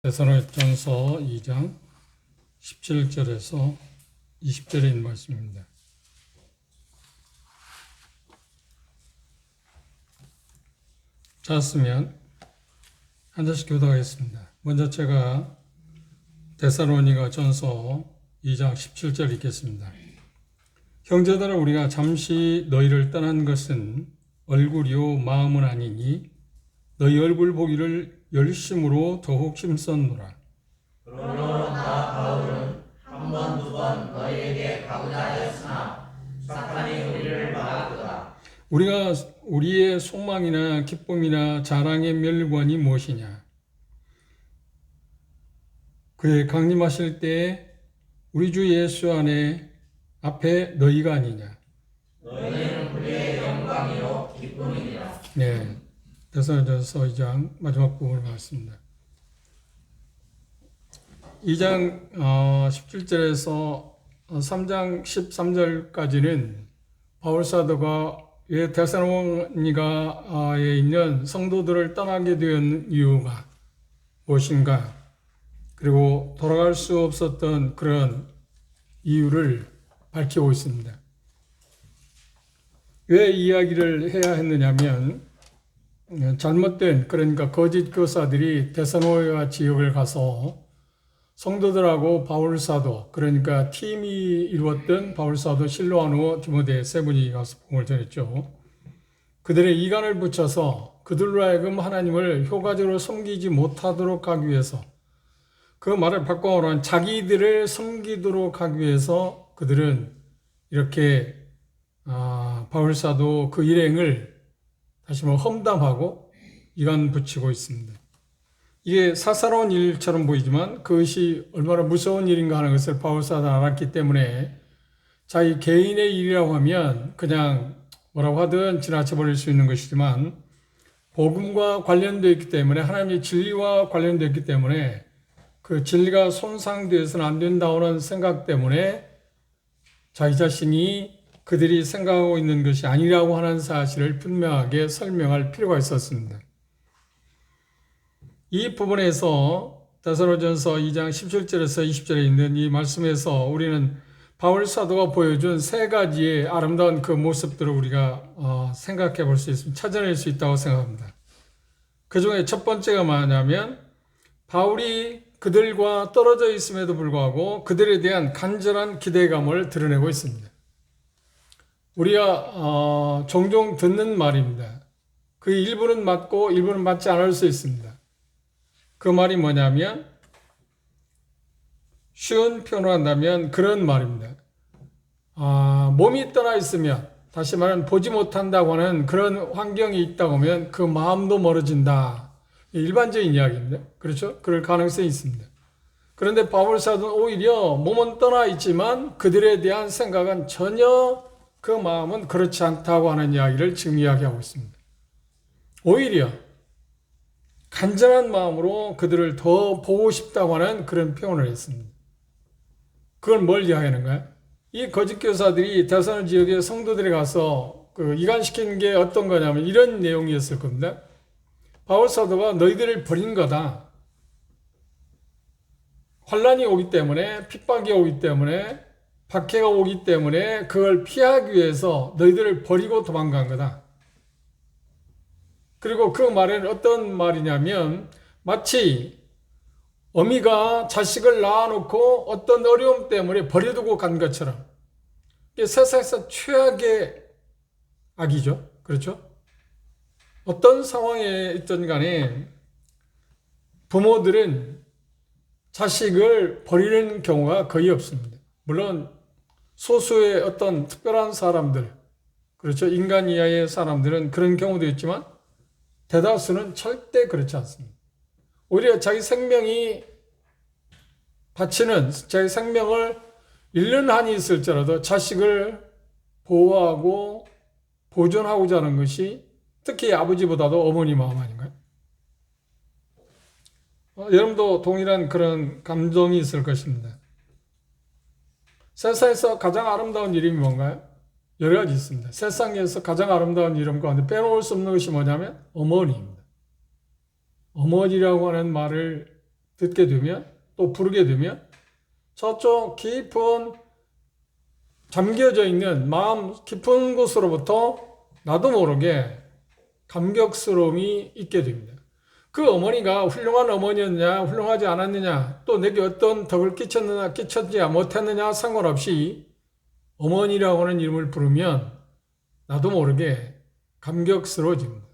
데살로니가전서 2장 17절에서 20절에 있는 말씀입니다. 찾았으면 한 절씩 교독하겠습니다. 먼저 제가 데살로니가전서 2장 17절 읽겠습니다. 형제들아, 우리가 잠시 너희를 떠난 것은 얼굴이요 마음은 아니니 너희 얼굴 보기를 열심으로 더욱 힘썼노라. 그러므로 나 바울은 한 번 두 번 너희에게 가고자 하였으나 사탄이 우리를 막았도다. 우리의 소망이나 기쁨이나 자랑의 멸관이 무엇이냐? 그의 강림하실 때에 우리 주 예수 안에 앞에 너희가 아니냐? 너희는 우리의 영광이요 기쁨이니라. 네, 데살로니가전서 2장 마지막 부분을 봤습니다. 2장 17절에서 3장 13절까지는 바울 사도가 왜 데살로니가에 있는 성도들을 떠나게 된 이유가 무엇인가, 그리고 돌아갈 수 없었던 그런 이유를 밝히고 있습니다. 왜 이야기를 해야 했느냐면, 잘못된, 그러니까 거짓 교사들이 데살로니가 지역을 가서 성도들하고 바울 사도, 그러니까 팀이 이루었던 바울 사도, 실로아노, 디모데 세 분이 가서 복음을 전했죠. 그들의 이간을 붙여서 그들로 하여금 하나님을 효과적으로 섬기지 못하도록 하기 위해서, 그 말을 바꿔오면 자기들을 섬기도록 하기 위해서 그들은 이렇게 바울 사도 그 일행을 다시 험담하고 이간 붙이고 있습니다. 이게 사사로운 일처럼 보이지만 그것이 얼마나 무서운 일인가 하는 것을 바울 사도는 알았기 때문에 자기 개인의 일이라고 하면 그냥 뭐라고 하든 지나쳐버릴 수 있는 것이지만, 복음과 관련되어 있기 때문에, 하나님의 진리와 관련되어 있기 때문에 그 진리가 손상되어서는 안 된다는 생각 때문에 자기 자신이 그들이 생각하고 있는 것이 아니라고 하는 사실을 분명하게 설명할 필요가 있었습니다. 이 부분에서 데살로니가전서 2장 17절에서 20절에 있는 이 말씀에서 우리는 바울 사도가 보여준 세 가지의 아름다운 그 모습들을 우리가 생각해 볼 수 있습니다. 찾아낼 수 있다고 생각합니다. 그 중에 첫 번째가 뭐냐면, 바울이 그들과 떨어져 있음에도 불구하고 그들에 대한 간절한 기대감을 드러내고 있습니다. 우리가 종종 듣는 말입니다. 그 일부는 맞고 일부는 맞지 않을 수 있습니다. 그 말이 뭐냐면, 쉬운 표현을 한다면 그런 말입니다. 몸이 떠나 있으면, 다시 말하면 보지 못한다고 하는 그런 환경이 있다고 하면 그 마음도 멀어진다. 일반적인 이야기입니다. 그렇죠? 그럴 가능성이 있습니다. 그런데 바울 사도는 오히려 몸은 떠나 있지만 그들에 대한 생각은 전혀, 그 마음은 그렇지 않다고 하는 이야기를 지금 이야기하고 있습니다. 오히려 간절한 마음으로 그들을 더 보고 싶다고 하는 그런 표현을 했습니다. 그걸 뭘 이야기하는가요? 이 거짓 교사들이 데살로니가 지역의 성도들에 가서 이간시킨 게 어떤 거냐면 이런 내용이었을 겁니다. 바울 사도가 너희들을 버린 거다. 환란이 오기 때문에, 핍박이 오기 때문에, 박해가 오기 때문에 그걸 피하기 위해서 너희들을 버리고 도망간 거다. 그리고 그 말은 어떤 말이냐면, 마치 어미가 자식을 낳아놓고 어떤 어려움 때문에 버려두고 간 것처럼, 이게 세상에서 최악의 악이죠. 그렇죠? 어떤 상황에 있든 간에 부모들은 자식을 버리는 경우가 거의 없습니다. 물론 소수의 어떤 특별한 사람들, 그렇죠? 인간 이하의 사람들은 그런 경우도 있지만 대다수는 절대 그렇지 않습니다. 오히려 자기 생명이 바치는, 자기 생명을 잃는 한이 있을지라도 자식을 보호하고 보존하고자 하는 것이 특히 아버지보다도 어머니 마음 아닌가요? 여러분도 동일한 그런 감정이 있을 것입니다. 세상에서 가장 아름다운 이름이 뭔가요? 여러 가지 있습니다. 세상에서 가장 아름다운 이름 가운데 빼놓을 수 없는 것이 뭐냐면 어머니입니다. 어머니라고 하는 말을 듣게 되면, 또 부르게 되면 저쪽 깊은 잠겨져 있는 마음 깊은 곳으로부터 나도 모르게 감격스러움이 있게 됩니다. 그 어머니가 훌륭한 어머니였느냐, 훌륭하지 않았느냐, 또 내게 어떤 덕을 끼쳤느냐, 끼쳤지 못했느냐 상관없이 어머니라고 하는 이름을 부르면 나도 모르게 감격스러워집니다.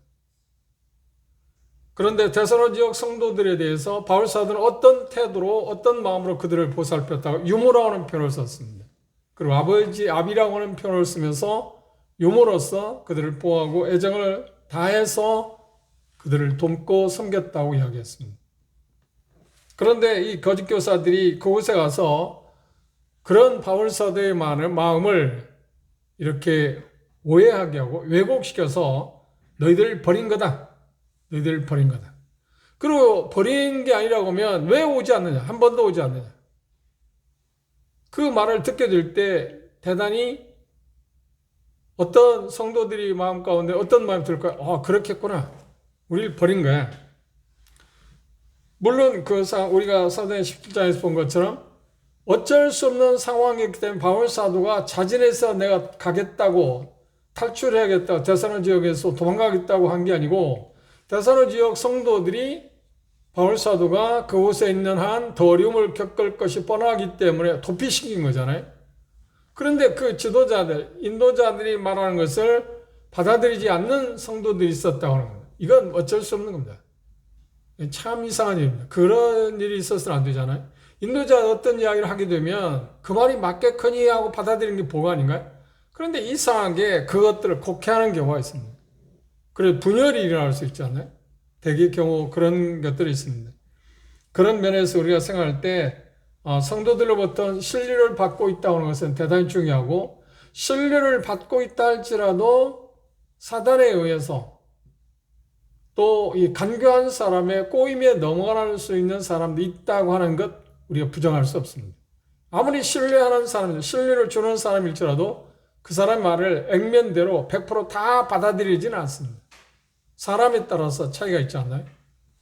그런데 데살로니가 지역 성도들에 대해서 바울 사도는 어떤 태도로, 어떤 마음으로 그들을 보살폈다고 유모라고 하는 표현을 썼습니다. 그리고 아비라고 하는 표현을 쓰면서 유모로서 그들을 보호하고 애정을 다해서 그들을 돕고 섬겼다고 이야기했습니다. 그런데 이 거짓 교사들이 그곳에 가서 그런 바울 사도의 마음을 이렇게 오해하게 하고 왜곡시켜서 너희들 버린 거다. 너희들 버린 거다. 그리고 버린 게 아니라고 하면 왜 오지 않느냐? 한 번도 오지 않느냐? 그 말을 듣게 될 때 대단히 어떤 성도들이 마음 가운데 어떤 마음이 들까요? 아, 그렇겠구나. 우리를 버린 거야. 물론 우리가 사도행 17장에서 본 것처럼 어쩔 수 없는 상황이기 때문에 바울 사도가 자진해서 내가 가겠다고 탈출해야겠다. 데살로니가 지역에서 도망가겠다고 한 게 아니고 데살로니가 지역 성도들이 바울 사도가 그곳에 있는 한 더 어려움을 겪을 것이 뻔하기 때문에 도피시킨 거잖아요. 그런데 그 지도자들, 인도자들이 말하는 것을 받아들이지 않는 성도들이 있었다고 하는 겁니다. 이건 어쩔 수 없는 겁니다. 참 이상한 일입니다. 그런 일이 있어서는 안 되잖아요. 인도자가 어떤 이야기를 하게 되면 그 말이 맞겠거니 하고 받아들이는 게 보고 아닌가요? 그런데 이상하게 그것들을 곡해하는 경우가 있습니다. 그래서 분열이 일어날 수 있지 않나요? 대개 경우 그런 것들이 있습니다. 그런 면에서 우리가 생각할 때 성도들로부터 신뢰를 받고 있다는 것은 대단히 중요하고 신뢰를 받고 있다 할지라도 사단에 의해서 또 이 간교한 사람의 꼬임에 넘어갈 수 있는 사람도 있다고 하는 것 우리가 부정할 수 없습니다. 아무리 신뢰하는 사람, 신뢰를 주는 사람일지라도 그 사람 말을 액면대로 100%다 받아들이지는 않습니다. 사람에 따라서 차이가 있지 않나요?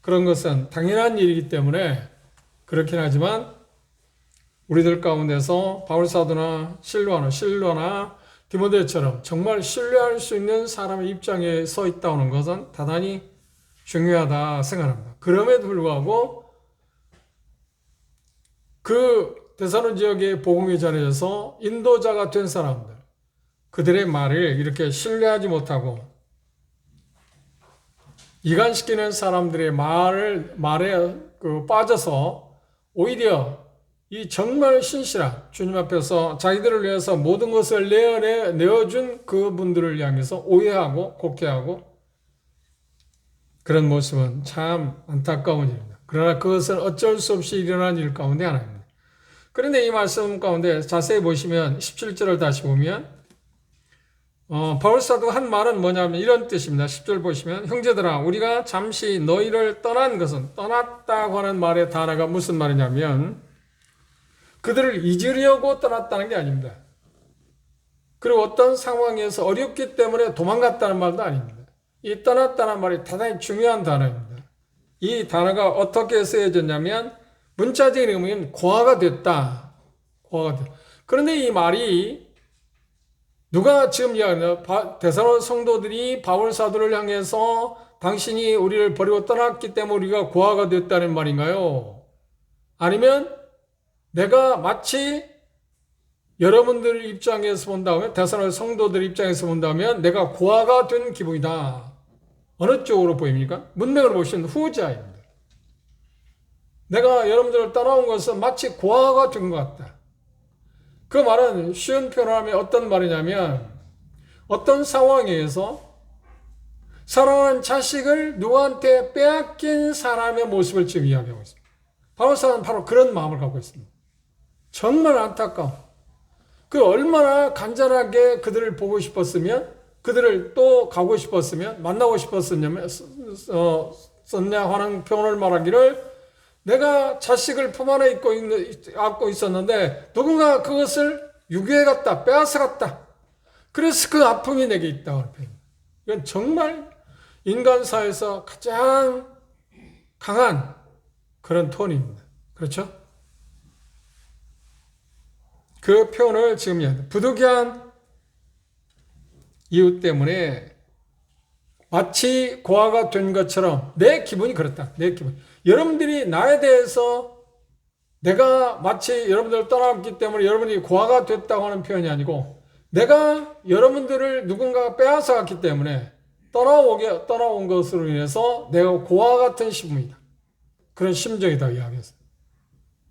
그런 것은 당연한 일이기 때문에 그렇긴 하지만 우리들 가운데서 바울사도나 실로나 디모데처럼 정말 신뢰할 수 있는 사람의 입장에 서 있다는 것은 대단히 중요하다 생각합니다. 그럼에도 불구하고 그 데살로니가 지역의 복음이 전해져서 인도자가 된 사람들, 그들의 말을 이렇게 신뢰하지 못하고 이간시키는 사람들의 말에 빠져서 오히려 이 정말 신실한 주님 앞에서 자기들을 위해서 모든 것을 내어준 그분들을 향해서 오해하고 곡해하고 그런 모습은 참 안타까운 일입니다. 그러나 그것은 어쩔 수 없이 일어난 일 가운데 하나입니다. 그런데 이 말씀 가운데 자세히 보시면 17절을 다시 보면 바울 사도가 한 말은 뭐냐면 이런 뜻입니다. 10절 보시면 형제들아 우리가 잠시 너희를 떠난 것은 떠났다고 하는 말의 단어가 무슨 말이냐면 그들을 잊으려고 떠났다는 게 아닙니다. 그리고 어떤 상황에서 어렵기 때문에 도망갔다는 말도 아닙니다. 이 떠났다는 말이 대단히 중요한 단어입니다. 이 단어가 어떻게 쓰여졌냐면 문자적인 의미는 고아가 됐다. 그런데 이 말이 누가 지금 이야기하냐? 데살로니가 성도들이 바울 사도를 향해서 당신이 우리를 버리고 떠났기 때문에 우리가 고아가 됐다는 말인가요? 아니면 내가 마치 여러분들 입장에서 본다면 데살로니가 성도들 입장에서 본다면 내가 고아가 된 기분이다. 어느 쪽으로 보입니까? 문맥을 보시면 후자입니다. 내가 여러분들을 떠나온 것은 마치 고아가 된 것 같다. 그 말은 쉬운 표현을 하면 어떤 말이냐면 어떤 상황에서 사랑하는 자식을 누구한테 빼앗긴 사람의 모습을 지금 이야기하고 있습니다. 바울 사도는 바로 그런 마음을 갖고 있습니다. 정말 안타까워. 그 얼마나 간절하게 그들을 보고 싶었으면 그들을 또 가고 싶었으면 만나고 싶었었냐면 썼냐 하는 표현을 말하기를 내가 자식을 품 안에 안고 있었는데 누군가 그것을 유괴해 갔다, 빼앗아 갔다. 그래서 그 아픔이 내게 있다고 하는 표현입니다. 이건 정말 인간사에서 가장 강한 그런 톤입니다. 그렇죠? 그 표현을 지금 부득이한 이유 때문에 마치 고아가 된 것처럼 내 기분이 그렇다. 내 기분. 여러분들이 나에 대해서 내가 마치 여러분들을 떠났기 때문에 여러분이 고아가 됐다고 하는 표현이 아니고 내가 여러분들을 누군가가 빼앗아갔기 때문에 떠나온 것으로 인해서 내가 고아 같은 신분이다. 그런 심정이다 이야기했어요.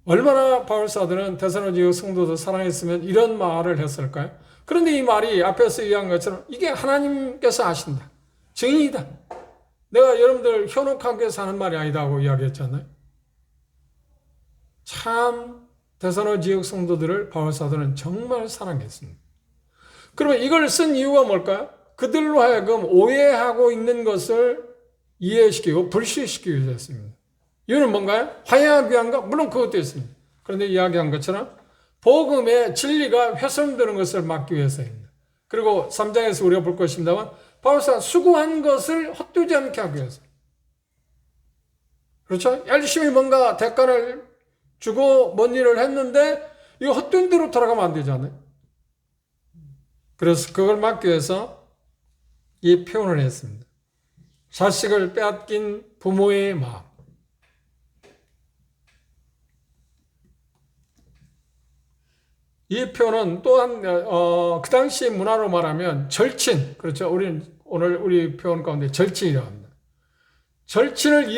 얼마나 바울 사도는 데살로니가 성도들 사랑했으면 이런 말을 했을까요? 그런데 이 말이 앞에서 이야기한 것처럼 이게 하나님께서 아신다. 증인이다. 내가 여러분들 현혹하게 사는 말이 아니다고 이야기했잖아요. 참 데살로니가 지역 성도들을 바울 사도는 정말 사랑했습니다. 그러면 이걸 쓴 이유가 뭘까요? 그들로 하여금 오해하고 있는 것을 이해시키고 불식시키기 위해서였습니다. 이유는 뭔가요? 화해하기 위한가? 물론 그것도 있습니다. 그런데 이야기한 것처럼 복음의 진리가 훼손되는 것을 막기 위해서입니다. 그리고 3장에서 우리가 볼 것입니다만 바울사 수고한 것을 헛되지 않게 하기 위해서. 그렇죠? 열심히 뭔가 대가를 주고 뭔 일을 했는데 이거 헛된 대로 돌아가면 안 되잖아요. 그래서 그걸 막기 위해서 이 표현을 했습니다. 자식을 빼앗긴 부모의 마음. 이 표현은 또한 그 당시 문화로 말하면 절친, 그렇죠? 오늘 우리 표현 가운데 절친이라고 합니다. 절친을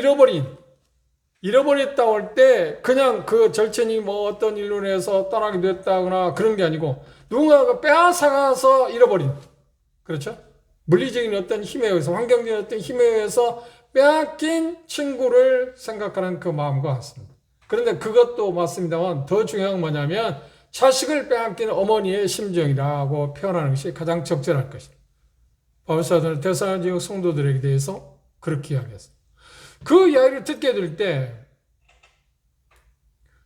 잃어버렸다고 할 때 그냥 그 절친이 뭐 어떤 일로 인해서 떠나게 됐다거나 그런 게 아니고 누군가가 빼앗아가서 잃어버린, 그렇죠? 물리적인 어떤 힘에 의해서, 환경적인 어떤 힘에 의해서 빼앗긴 친구를 생각하는 그 마음과 같습니다. 그런데 그것도 맞습니다만 더 중요한 건 뭐냐면 자식을 빼앗긴 어머니의 심정이라고 표현하는 것이 가장 적절할 것입니다. 바울 사도는 데살로니가 성도들에게 대해서 그렇게 이야기했습니다. 그 이야기를 듣게 될 때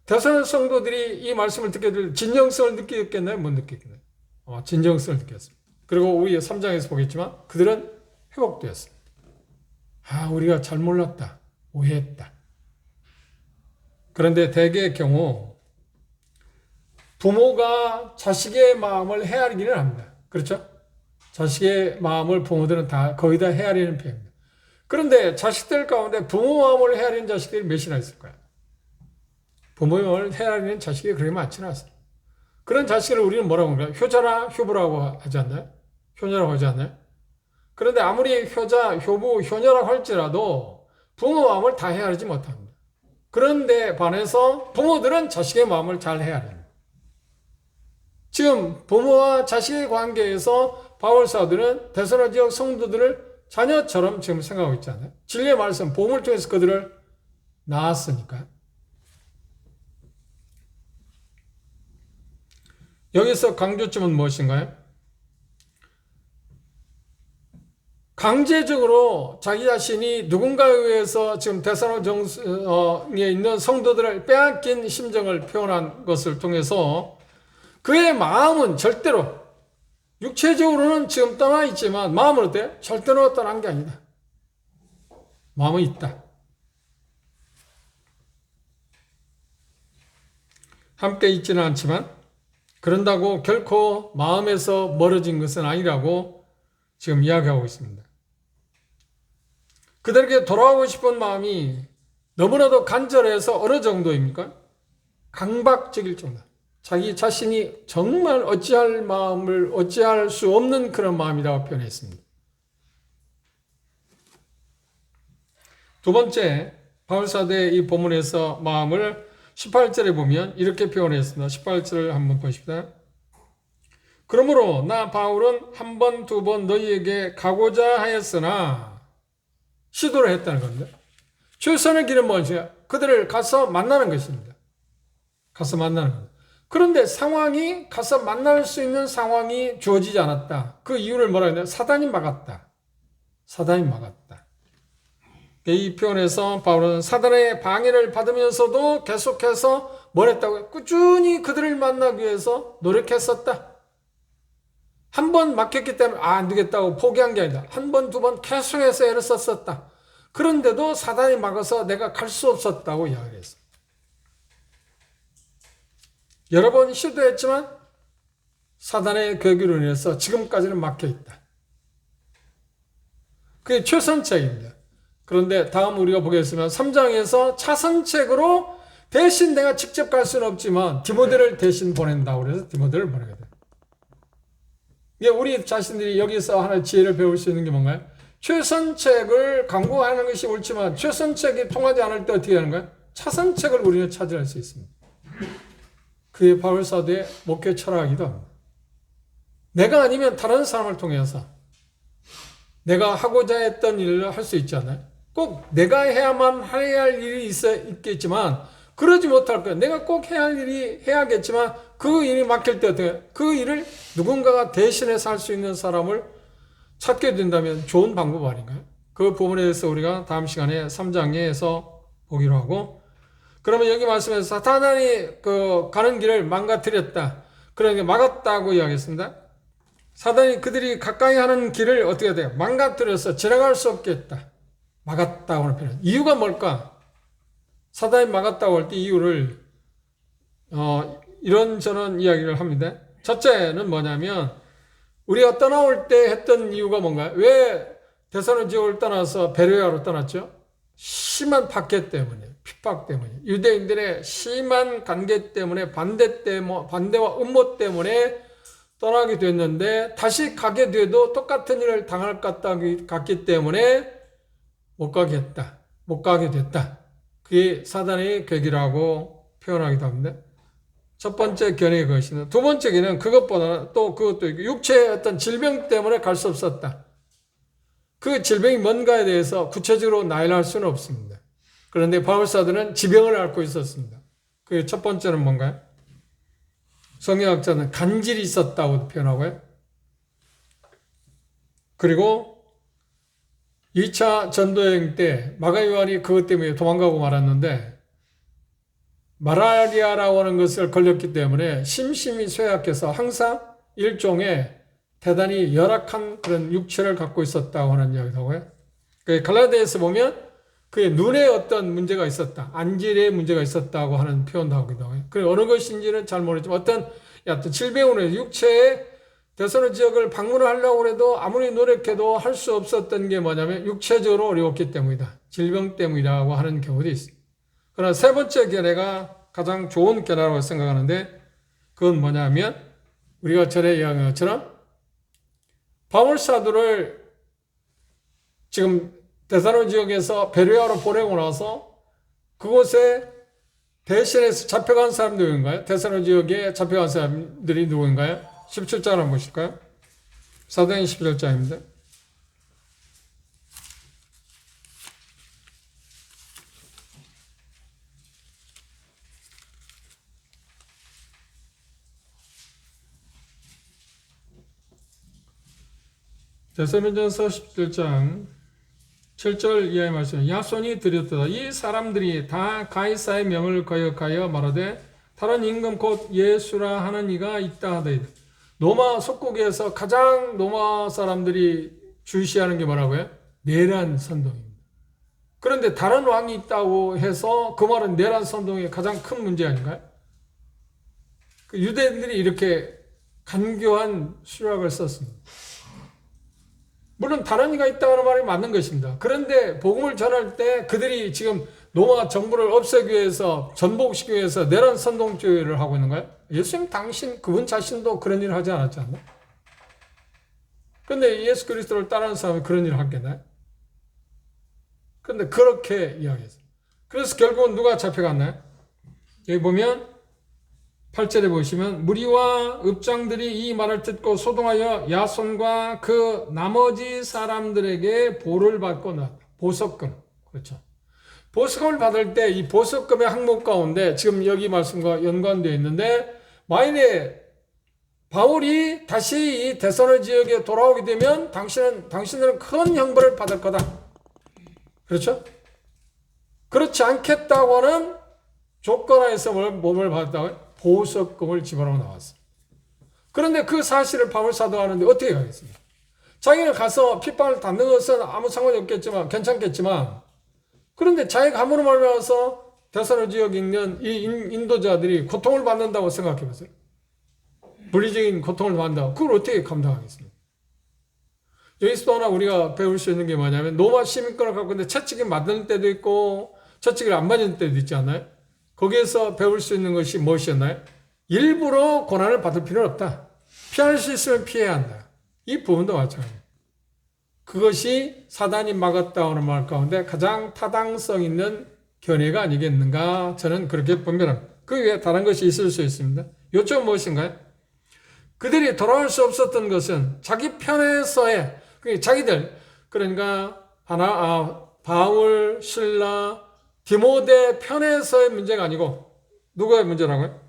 데살로니가 성도들이 이 말씀을 듣게 될 진정성을 느끼겠나요? 못 느끼겠나요? 진정성을 느꼈습니다. 그리고 우리 3장에서 보겠지만 그들은 회복되었습니다. 우리가 잘 몰랐다. 오해했다. 그런데 대개의 경우 부모가 자식의 마음을 헤아리기는 합니다. 그렇죠? 자식의 마음을 부모들은 거의 다 헤아리는 편입니다. 그런데 자식들 가운데 부모 마음을 헤아리는 자식들이 몇이나 있을까요? 부모의 마음을 헤아리는 자식이 그렇게 많지는 않습니다. 그런 자식을 우리는 뭐라고 할까요? 효자나 효부라고 하지 않나요? 효녀라고 하지 않나요? 그런데 아무리 효자, 효부, 효녀라고 할지라도 부모 마음을 다 헤아리지 못합니다. 그런데 반해서 부모들은 자식의 마음을 잘 헤아립니다. 지금 부모와 자식의 관계에서 바울 사도는 데살로니가 지역 성도들을 자녀처럼 지금 생각하고 있잖아요. 진리의 말씀, 복음을 통해서 그들을 낳았으니까. 여기서 강조점은 무엇인가요? 강제적으로 자기 자신이 누군가에 의해서 지금 데살로니가에 있는 성도들을 빼앗긴 심정을 표현한 것을 통해서 그의 마음은 절대로 육체적으로는 지금 떠나 있지만 마음은 어때요? 절대로 떠난 게 아니다. 마음은 있다. 함께 있지는 않지만 그런다고 결코 마음에서 멀어진 것은 아니라고 지금 이야기하고 있습니다. 그들에게 돌아오고 싶은 마음이 너무나도 간절해서 어느 정도입니까? 강박적일 정도. 자기 자신이 정말 어찌할 수 없는 그런 마음이라고 표현했습니다. 두 번째, 바울 사도의 이 본문에서 마음을 18절에 보면 이렇게 표현했습니다. 18절을 한번 보십시다. 그러므로 나 바울은 한 번, 두 번 너희에게 가고자 하였으나 시도를 했다는 겁니다. 최선의 길은 무엇이냐? 그들을 가서 만나는 것입니다. 가서 만나는 겁니다. 그런데 상황이 가서 만날 수 있는 상황이 주어지지 않았다. 그 이유를 뭐라 했나요? 사단이 막았다. 사단이 막았다. 이 표현에서 바울은 사단의 방해를 받으면서도 계속해서 뭘 했다고요? 꾸준히 그들을 만나기 위해서 노력했었다. 한 번 막혔기 때문에 안 되겠다고 포기한 게 아니다. 한 번, 두 번 계속해서 애를 썼었다. 그런데도 사단이 막아서 내가 갈 수 없었다고 이야기했습니다. 여러 번 시도했지만 사단의 괴기로 인해서 지금까지는 막혀 있다. 그게 최선책입니다. 그런데 다음 우리가 보겠으면 3장에서 차선책으로 대신 내가 직접 갈 수는 없지만 디모데를 대신 보낸다고 그래서 디모데를 보내게 돼요. 이게 우리 자신들이 여기서 하나의 지혜를 배울 수 있는 게 뭔가요? 최선책을 강구하는 것이 옳지만 최선책이 통하지 않을 때 어떻게 하는 거예요? 차선책을 우리는 찾아낼 수 있습니다. 그게 바울 사도의 목회 철학이기도 합니다. 내가 아니면 다른 사람을 통해서 내가 하고자 했던 일을 할 수 있잖아요. 꼭 내가 해야만 해야 할 일이 있겠지만 그러지 못할 거예요. 내가 꼭 해야 할 일이 해야겠지만 그 일이 막힐 때 어떻게 해요? 그 일을 누군가가 대신해서 할 수 있는 사람을 찾게 된다면 좋은 방법 아닌가요? 그 부분에 대해서 우리가 다음 시간에 3장에서 보기로 하고, 그러면 여기 말씀에서 사탄이 가는 길을 망가뜨렸다. 그러니까 막았다고 이야기했습니다. 사단이 그들이 가까이 하는 길을 어떻게 돼요? 망가뜨려서 지나갈 수 없게 했다. 막았다고 하는 표현. 이유가 뭘까? 사단이 막았다고 할 때 이유를 이런저런 이야기를 합니다. 첫째는 뭐냐면 우리가 떠나올 때 했던 이유가 뭔가요? 왜 데살로니가 지역을 떠나서 베레아로 떠났죠? 심한 박해 때문에, 핍박 때문에, 유대인들의 심한 관계 때문에, 반대와 음모 때문에 떠나게 됐는데 다시 가게 돼도 똑같은 일을 당할 것 같기 때문에 못 가게 됐다. 그게 사단의 괴기라고 표현하기도 합니다. 첫 번째 견해가 그것입니다. 두 번째 견해는 그것보다는 그것도 있고, 육체의 어떤 질병 때문에 갈 수 없었다. 그 질병이 뭔가에 대해서 구체적으로 나열할 수는 없습니다. 그런데 바울 사도는 지병을 앓고 있었습니다. 그 첫 번째는 뭔가요? 성경학자는 간질이 있었다고 표현하고요. 그리고 2차 전도여행 때 마가 요한이 그것 때문에 도망가고 말았는데 마라리아라고 하는 것을 걸렸기 때문에 심심히 쇠약해서 항상 일종의 대단히 열악한 그런 육체를 갖고 있었다고 하는 이야기도 하고요. 갈라디아에서 보면 그의 눈에 어떤 문제가 있었다. 안질의 문제가 있었다고 하는 표현도 하기도 하고요. 그 어느 것인지는 잘 모르지만 어떤 질병으로 육체의 데살로니가 지역을 방문을 하려고 해도 아무리 노력해도 할 수 없었던 게 뭐냐면 육체적으로 어려웠기 때문이다. 질병 때문이라고 하는 경우도 있습니다. 그러나 세 번째 견해가 가장 좋은 견해라고 생각하는데 그건 뭐냐면 우리가 전에 이야기한 것처럼 바울 사도를 지금 데살로니가 지역에서 베레아로 보내고 나서 그곳에 대신해서 잡혀간 사람들이 누구인가요? 데살로니가 지역에 잡혀간 사람들이 누구인가요? 17장 한번 보실까요? 사도행전 17장입니다. 데살로니가전서 17장 7절 이하의 말씀. 야손이 드렸다. 이 사람들이 다 가이사의 명을 거역하여 말하되 다른 임금 곧 예수라 하는 이가 있다 하되. 로마 속국에서 가장 로마 사람들이 주시하는 게 뭐라고요? 내란 선동입니다. 그런데 다른 왕이 있다고 해서 그 말은 내란 선동의 가장 큰 문제 아닌가요? 유대인들이 이렇게 간교한 수락을 썼습니다. 물론 다른 이가 있다는 말이 맞는 것입니다. 그런데 복음을 전할 때 그들이 지금 로마 정부를 없애기 위해서 전복시키기 위해서 내란 선동주의를 하고 있는 거예요? 예수님 그분 자신도 그런 일을 하지 않았지 않나? 그런데 예수 그리스도를 따르는 사람이 그런 일을 하겠나요? 그런데 그렇게 이야기했어요. 그래서 결국은 누가 잡혀갔나요? 여기 보면 8절에 보시면 무리와 읍장들이 이 말을 듣고 소동하여 야손과 그 나머지 사람들에게 보를 받고 나왔다. 보석금. 그렇죠. 보석금을 받을 때 이 보석금의 항목 가운데 지금 여기 말씀과 연관되어 있는데 만일에 바울이 다시 이 데살로니가 지역에 돌아오게 되면 당신들은 큰 형벌을 받을 거다. 그렇죠? 그렇지 않겠다고 하는 조건하에서 뭘 받았다고요? 보석금을 집어넣어 나왔어요. 그런데 그 사실을 바울 사도가 하는데 어떻게 가겠습니까? 자기가 가서 핍박을 받는 것은 아무 상관이 없겠지만 괜찮겠지만 그런데 자기가 함부로 말하면서 데살로니가 지역에 있는 이 인도자들이 고통을 받는다고 생각해 보세요. 물리적인 고통을 받는다고. 그걸 어떻게 감당하겠습니까? 여기서 또 하나 우리가 배울 수 있는 게 뭐냐면 로마 시민권을 갖고 있는데 채찍이 맞는 때도 있고 채찍을 안 맞는 때도 있지 않나요? 거기에서 배울 수 있는 것이 무엇이었나요? 일부러 고난을 받을 필요는 없다. 피할 수 있으면 피해야 한다. 이 부분도 마찬가지입니다. 그것이 사단이 막았다 하는 말 가운데 가장 타당성 있는 견해가 아니겠는가, 저는 그렇게 분별합니다. 그 외에 다른 것이 있을 수 있습니다. 요점은 무엇인가요? 그들이 돌아올 수 없었던 것은 자기 편에서의, 자기들, 그러니까 바울, 실라, 디모데 편에서의 문제가 아니고 누구의 문제라고요?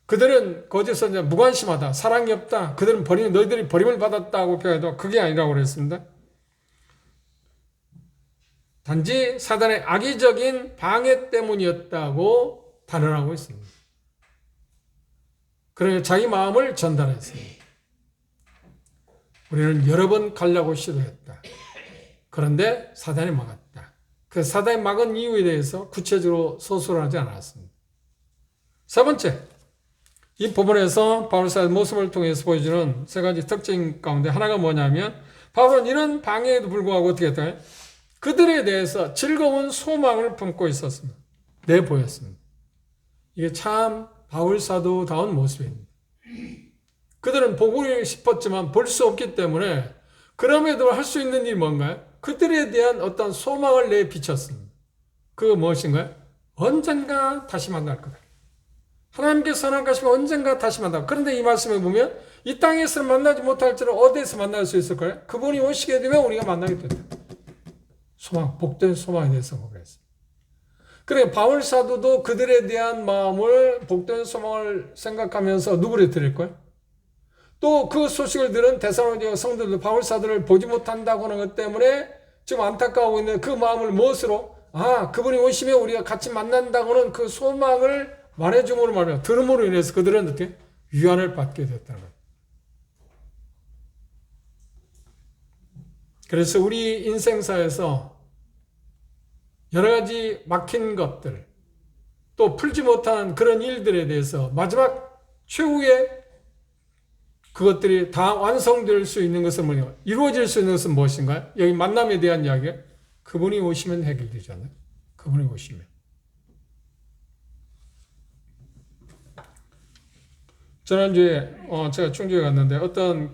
그들은 거기서 이제 무관심하다, 사랑이 없다, 그들은 너희들이 버림을 받았다고 표현해도 그게 아니라고 그랬습니다. 단지 사단의 악의적인 방해 때문이었다고 단언하고 있습니다. 그래서 자기 마음을 전달했습니다. 우리는 여러 번 가려고 시도했다. 그런데 사단이 막았다. 그 사단이 막은 이유에 대해서 구체적으로 서술하지 않았습니다. 세 번째, 이 부분에서 바울사의 모습을 통해서 보여주는 세 가지 특징 가운데 하나가 뭐냐면, 바울은 이런 방해에도 불구하고 어떻게 했다? 그들에 대해서 즐거운 소망을 품고 있었습니다. 내보였습니다. 이게 참 바울사도다운 모습입니다. 그들은 보고 싶었지만 볼 수 없기 때문에 그럼에도 할 수 있는 일이 뭔가요? 그들에 대한 어떤 소망을 내비쳤습니다. 그거 무엇인가요? 언젠가 다시 만날 거다. 하나님께서 선악하시면 언젠가 다시 만나. 그런데 이 말씀에 보면 이 땅에서 만나지 못할지는 어디에서 만날 수 있을 거예요? 그분이 오시게 되면 우리가 만나게 된다. 소망, 복된 소망에 대해서 보겠습니다. 그래, 바울 사도도 그들에 대한 마음을, 복된 소망을 생각하면서 누구를 드릴 거예요? 또 그 소식을 들은 데살로니가 성도들도 바울 사도를 보지 못한다고 하는 것 때문에 지금 안타까워하고 있는 그 마음을 무엇으로? 그분이 오시면 우리가 같이 만난다고 하는 그 소망을 말해줌으로 말이야. 들음으로 인해서 그들은 어떻게? 위안을 받게 됐다는 거예요. 그래서 우리 인생사에서 여러 가지 막힌 것들, 또 풀지 못한 그런 일들에 대해서 마지막 최후의 그것들이 다 완성될 수 있는 것은 뭐냐? 이루어질 수 있는 것은 무엇인가요? 여기 만남에 대한 이야기예요. 그분이 오시면 해결되잖아요. 그분이 오시면. 지난주에 제가 충주에 갔는데 어떤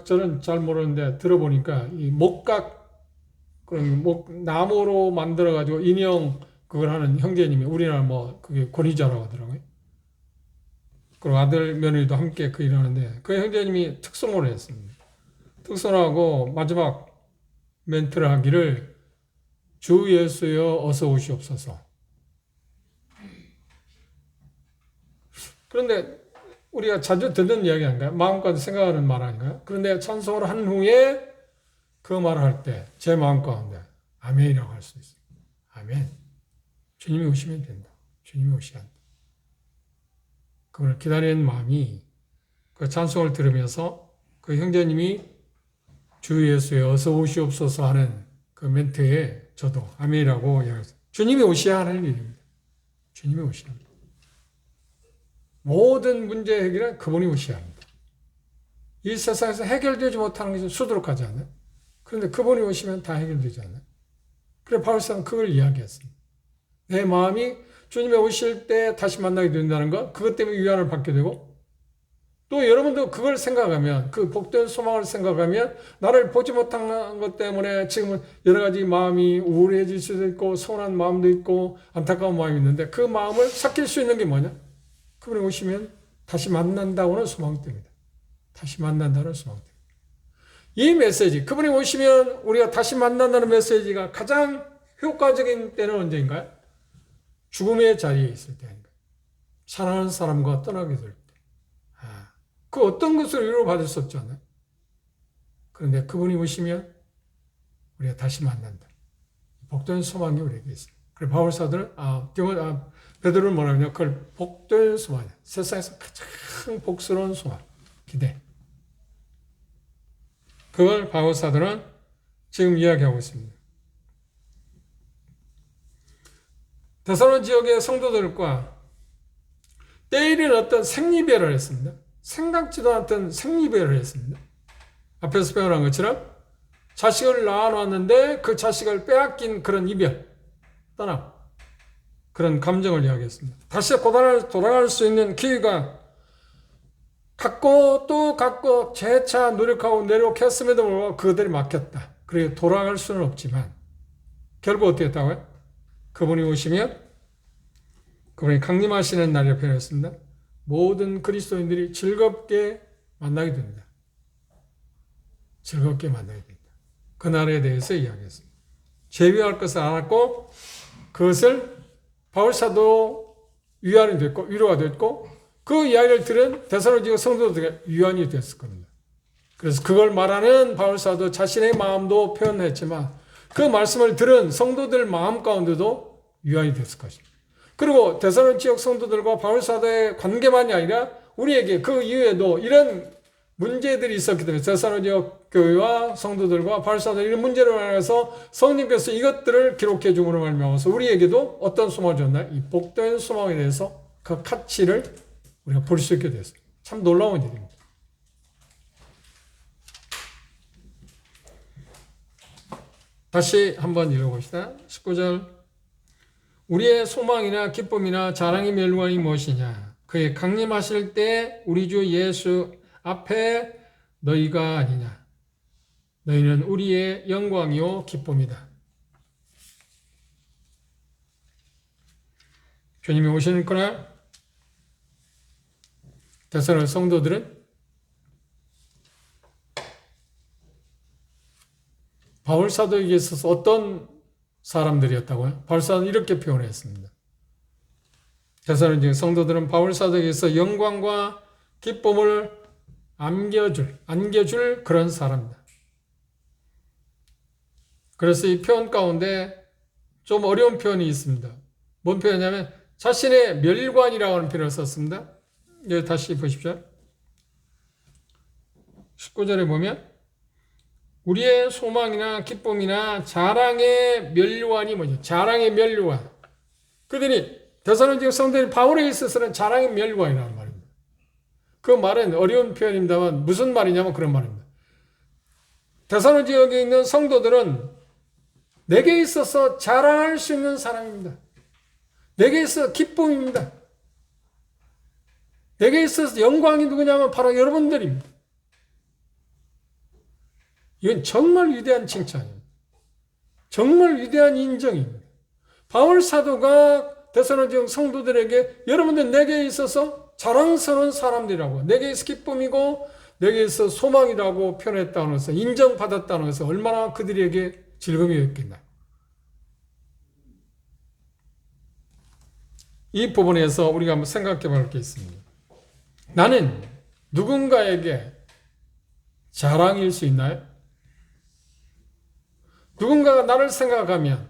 저는 잘 모르는데 들어보니까 이 나무로 만들어 가지고 인형 그걸 하는 형제님이 우리나라 그게 권위자라고 하더라고요. 그리고 아들 며느리도 함께 그 일을 하는데 그 형제님이 특송을 했습니다. 특송하고 마지막 멘트를 하기를 주 예수여 어서 오시옵소서. 그런데 우리가 자주 듣는 이야기 아닌가요? 마음까지 생각하는 말 아닌가요? 그런데 찬송을 한 후에 그 말을 할 때 제 마음 가운데 아멘이라고 할 수 있어요. 아멘. 주님이 오시면 된다. 주님이 오셔야 한다. 그걸 기다리는 마음이 그 찬송을 들으면서 그 형제님이 주 예수에 어서 오시옵소서 하는 그 멘트에 저도 아멘이라고 이야기했어요. 주님이 오셔야 하는 일입니다. 주님이 오셔야 합니다. 모든 문제 해결은 그분이 오셔야 합니다. 이 세상에서 해결되지 못하는 것이 수두룩하지 않아요? 그런데 그분이 오시면 다 해결되지 않아요? 그래 바울사는 그걸 이야기했습니다. 내 마음이 주님이 오실 때 다시 만나게 된다는 것, 그것 때문에 위안을 받게 되고, 또 여러분도 그걸 생각하면, 그 복된 소망을 생각하면 나를 보지 못한 것 때문에 지금은 여러 가지 마음이 우울해질 수도 있고 서운한 마음도 있고 안타까운 마음이 있는데 그 마음을 삭힐 수 있는 게 뭐냐? 그분이 오시면 다시 만난다고는 소망 때문이다. 다시 만난다는 소망 때문이다. 이 메시지, 그분이 오시면 우리가 다시 만난다는 메시지가 가장 효과적인 때는 언제인가요? 죽음의 자리에 있을 때 아닌가요? 사랑하는 사람과 떠나게 될 때. 그 어떤 것을 위로받을 수 없지 않아요? 그런데 그분이 오시면 우리가 다시 만난다. 복된 소망이 우리에게 있어요. 그래서 바울 사도는 베드로는 뭐라냐? 그걸 복된 소망이야. 세상에서 가장 복스러운 소망, 기대. 그걸 바울 사도는 지금 이야기하고 있습니다. 데살로니가 지역의 성도들과 때일은 어떤 생리배를 했습니다. 생각지도 않던 생리배를 했습니다. 앞에서 표현한 것처럼 자식을 낳아놨는데 그 자식을 빼앗긴 그런 이별, 떠남, 그런 감정을 이야기했습니다. 다시 돌아갈 수 있는 기회가 갖고 또 갖고 재차 노력하고 노력했음에도 불구하고 그들이 막혔다. 그리고 돌아갈 수는 없지만 결국 어떻게 했다고요? 그분이 오시면 그분이 강림하시는 날을 표현했습니다. 모든 그리스도인들이 즐겁게 만나게 됩니다. 즐겁게 만나게 됩니다. 그 날에 대해서 이야기했습니다. 제비할 것을 알았고 그것을 바울사도 위안이 됐고 위로가 됐고 그 이야기를 들은 데살로니가 성도들에게 위안이 됐을 겁니다. 그래서 그걸 말하는 바울사도 자신의 마음도 표현했지만 그 말씀을 들은 성도들 마음 가운데도 위안이 됐을 것입니다. 그리고 데살로니가 지역 성도들과 바울사도의 관계만이 아니라 우리에게 그 이후에도 이런 문제들이 있었기 때문에 데살로니가 교회와 성도들과 바울사도 이런 문제로 인해서 성령께서 이것들을 기록해 줌으로 말미암아서 우리에게도 어떤 소망을 줬나요? 이 복된 소망에 대해서 그 가치를 우리가 볼 수 있게 됐어요. 참 놀라운 일입니다. 다시 한번 읽어봅시다. 19절. 우리의 소망이나 기쁨이나 자랑의 멸관이 무엇이냐? 그의 강림하실 때 우리 주 예수 앞에 너희가 아니냐? 너희는 우리의 영광이요 기쁨이다. 주님이 오시는 그날 데살로니가 성도들은 바울사도에게 있어서 어떤 사람들이었다고요? 바울사도는 이렇게 표현했습니다. 데살로니가 성도들은 바울사도에게서 영광과 기쁨을 안겨줄 그런 사람이다. 그래서 이 표현 가운데 좀 어려운 표현이 있습니다. 뭔 표현이냐면 자신의 멸관이라고 하는 표현을 썼습니다. 여기 다시 보십시오. 19절에 보면 우리의 소망이나 기쁨이나 자랑의 멸관이 뭐죠? 자랑의 멸관. 그들이 데살로니가 성도들이 바울에 있어서는 자랑의 멸관이라는 말입니다. 그 말은 어려운 표현입니다만 무슨 말이냐면 그런 말입니다. 데살로니가 지역에 있는 성도들은 내게 있어서 자랑할 수 있는 사람입니다. 내게 있어서 기쁨입니다. 내게 있어서 영광이 누구냐면 바로 여러분들입니다. 이건 정말 위대한 칭찬입니다. 정말 위대한 인정입니다. 바울 사도가 데살로니가 성도들에게 여러분들 내게 있어서 자랑스러운 사람들이라고 내게 있어 기쁨이고 내게 있어 소망이라고 표현했다는 것은 인정받았다는 것은 얼마나 그들에게 즐거움이었겠나. 이 부분에서 우리가 한번 생각해 볼 게 있습니다. 나는 누군가에게 자랑일 수 있나요? 누군가가 나를 생각하면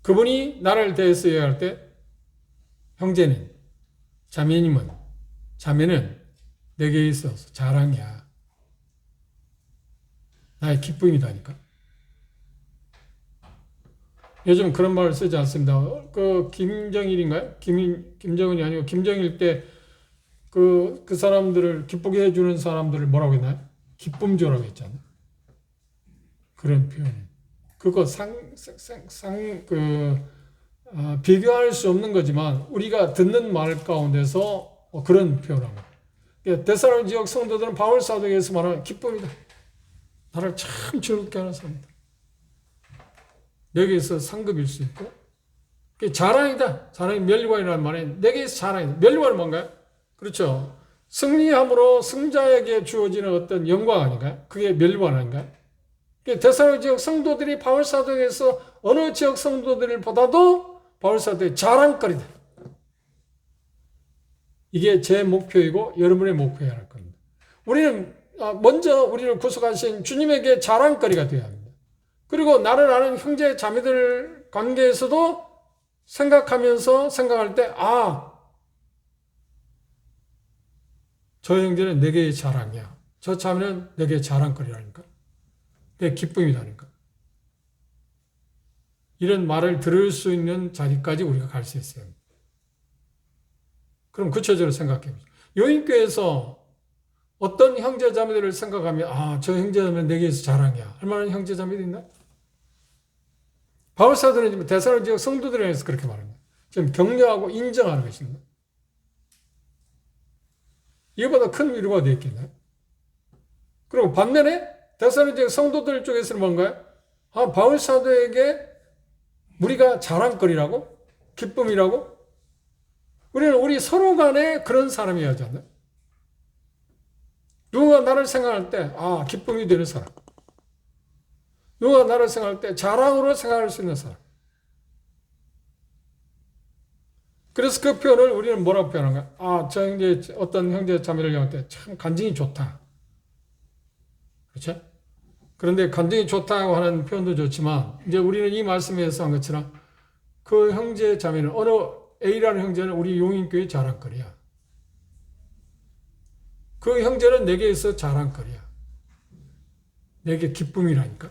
그분이 나를 대해서 이야기할 때 형제는, 자매는 내게 있어서 자랑이야. 나의 기쁨이다니까. 요즘 그런 말을 쓰지 않습니다. 그 김정일인가요? 김정은이 아니고 김정일 때 그 사람들을 기쁘게 해주는 사람들을 뭐라고 했나요? 기쁨조라고 했잖아요. 그런 표현. 그거 비교할 수 없는 거지만 우리가 듣는 말 가운데서 그런 표현합니다. 데살로니가 지역 성도들은 바울 사도에게서 말하는 기쁨이다. 나를 참 즐겁게 하는 사람이다. 내게서 상급일 수 있고 자랑이다. 자랑이 멸관이라는 말에 내게서 자랑이다. 멸관은 뭔가요? 그렇죠. 승리함으로 승자에게 주어지는 어떤 영광 아닌가요? 그게 멸관 아닌가요? 데살로니가 지역 성도들이 바울 사도에게서 어느 지역 성도들보다도 바울 사도의 자랑거리다. 이게 제 목표이고 여러분의 목표여야 할 겁니다. 우리는 먼저 우리를 구속하신 주님에게 자랑거리가 되어야 합니다. 그리고 나를 아는 형제 자매들 관계에서도 생각할 때 저 형제는 내게 자랑이야. 저 자매는 내게 자랑거리라니까. 내 기쁨이라니까. 이런 말을 들을 수 있는 자리까지 우리가 갈 수 있어요. 그럼 구체적으로 생각해 보죠. 요인교회에서 어떤 형제자매들을 생각하면 저 형제자매 내게서 자랑이야 할 만한 형제자매도 있나? 바울사도는 데살로니가 지역 성도들에 대해서 그렇게 말합니다. 지금 격려하고 인정하는 것입니다. 이거보다 큰 위로가 되겠나요? 그리고 반면에 데살로니가 지역 성도들 쪽에서는 뭔가요? 바울사도에게 우리가 자랑거리라고? 기쁨이라고? 우리는 우리 서로 간에 그런 사람이어야 하지 않나요? 누가 나를 생각할 때 기쁨이 되는 사람. 누가 나를 생각할 때 자랑으로 생각할 수 있는 사람. 그래서 그 표현을 우리는 뭐라고 표현한가? 저 형제, 어떤 형제 자매를 향할 때 참 간증이 좋다. 그렇죠? 그런데 간증이 좋다고 하는 표현도 좋지만, 이제 우리는 이 말씀에서 한 것처럼 그 형제 자매는 어느 A라는 형제는 우리 용인교회 자랑거리야. 그 형제는 내게 있어 자랑거리야. 내게 기쁨이라니까.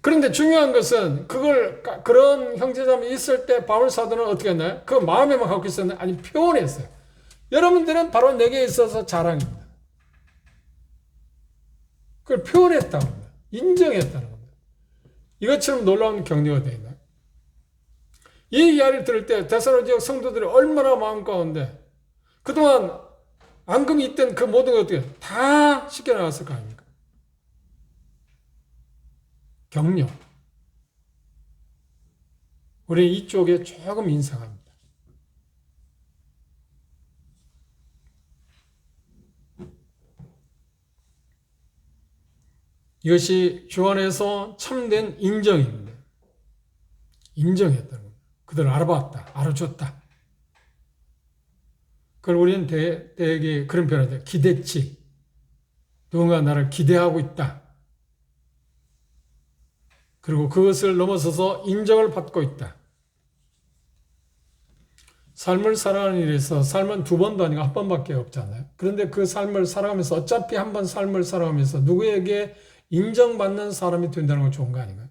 그런데 중요한 것은 그런 형제자매 있을 때 바울사도는 어떻게 했나요? 그 마음에만 갖고 있었나요? 아니, 표현했어요. 여러분들은 바로 내게 있어서 자랑입니다. 그걸 표현했다는 겁니다. 인정했다는 겁니다. 이것처럼 놀라운 격려가 되어 있나요? 이 이야기를 들을 때 데살로니가 지역 성도들이 얼마나 마음 가운데 그동안 앙금이 있던 그 모든 것들 다 씻겨나갔을 거 아닙니까? 격려. 우리 이쪽에 조금 인상합니다. 이것이 주 안에서 참된 인정입니다. 인정했다는 겁니다. 그들을 알아봤다. 알아줬다. 그걸 우리는 대개 그런 표현을 해요. 기대치. 누군가 나를 기대하고 있다. 그리고 그것을 넘어서서 인정을 받고 있다. 삶을 살아가는 일에서 삶은 두 번도 아니고 한 번밖에 없잖아요. 그런데 그 삶을 살아가면서 어차피 한 번 삶을 살아가면서 누구에게 인정받는 사람이 된다는 건 좋은 거 아닌가요?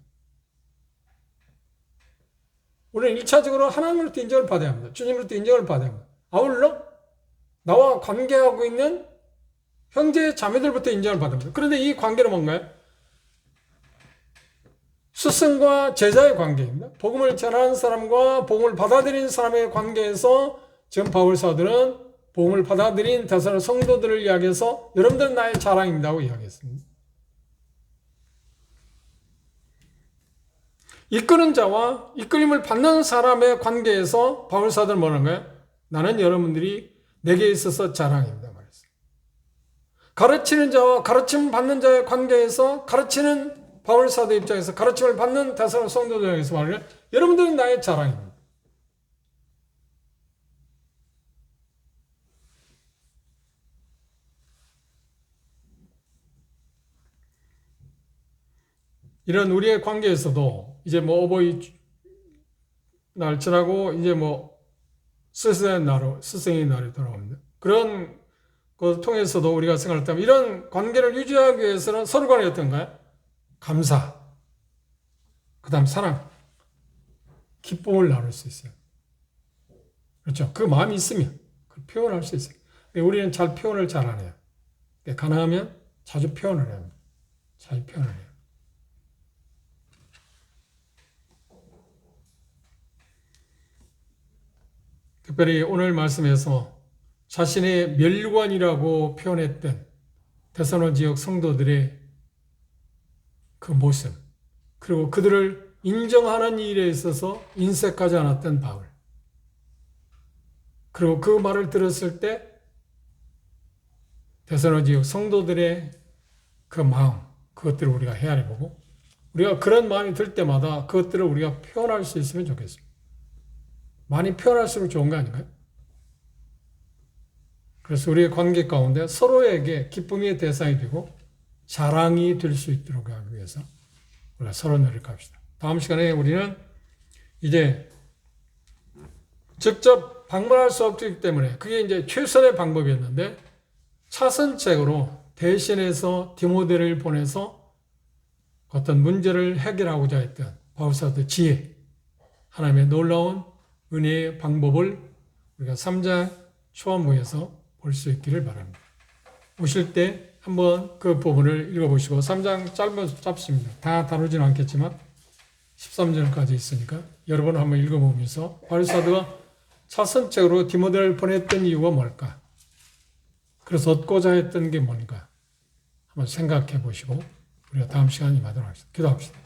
우리는 1차적으로 하나님으로부터 인정을 받아야 합니다. 주님으로부터 인정을 받아야 합니다. 아울러 나와 관계하고 있는 형제 자매들부터 인정을 받아야 합니다. 그런데 이 관계는 뭔가요? 스승과 제자의 관계입니다. 복음을 전하는 사람과 복음을 받아들이는 사람의 관계에서 지금 바울 사도는 복음을 받아들인 데살로니가 성도들을 이야기해서 여러분들은 나의 자랑입니다고 이야기했습니다. 이끄는 자와 이끌림을 받는 사람의 관계에서 바울 사도는 뭐라는 거예요? 나는 여러분들이 내게 있어서 자랑입니다 말했어요. 가르치는 자와 가르침 받는 자의 관계에서 가르치는 바울 사도 입장에서 가르침을 받는 데살로니가 성도들 입장에서 말하면 여러분들은 나의 자랑입니다. 이런 우리의 관계에서도 이제 어버이 날 지나고 이제 스승의 날이 돌아옵니다. 그런 것을 통해서도 우리가 생각했다면 이런 관계를 유지하기 위해서는 서로 간에 어떤가요? 감사, 그 다음 사랑, 기쁨을 나눌 수 있어요. 그렇죠? 그 마음이 있으면 그 표현할 수 있어요. 근데 우리는 잘 표현을 잘 안 해요. 가능하면 자주 표현을 해야 합니다. 자주 표현을 해요. 특별히 오늘 말씀에서 자신의 멸관이라고 표현했던 데살로니가 지역 성도들의 그 모습, 그리고 그들을 인정하는 일에 있어서 인색하지 않았던 바울, 그리고 그 말을 들었을 때 데살로니가 지역 성도들의 그 마음, 그것들을 우리가 헤아려보고 우리가 그런 마음이 들 때마다 그것들을 우리가 표현할 수 있으면 좋겠습니다. 많이 표현할수록 좋은 거 아닌가요? 그래서 우리의 관계 가운데 서로에게 기쁨의 대상이 되고 자랑이 될 수 있도록 하기 위해서 우리가 서로 노력합시다. 다음 시간에 우리는 이제 직접 방문할 수 없기 때문에 그게 이제 최선의 방법이었는데 차선책으로 대신해서 디모데를 보내서 어떤 문제를 해결하고자 했던 바울사도의 지혜, 하나님의 놀라운 은혜의 방법을 우리가 3장 초안부에서 볼 수 있기를 바랍니다. 오실 때 한번 그 부분을 읽어보시고 3장 짧습니다. 다 다루지는 않겠지만 13절까지 있으니까 여러분 한번 읽어보면서 바울사도가 차선책으로 디모데를 보냈던 이유가 뭘까? 그래서 얻고자 했던 게 뭔가 한번 생각해 보시고 우리가 다음 시간에 마도록 하겠습니다. 기도합시다.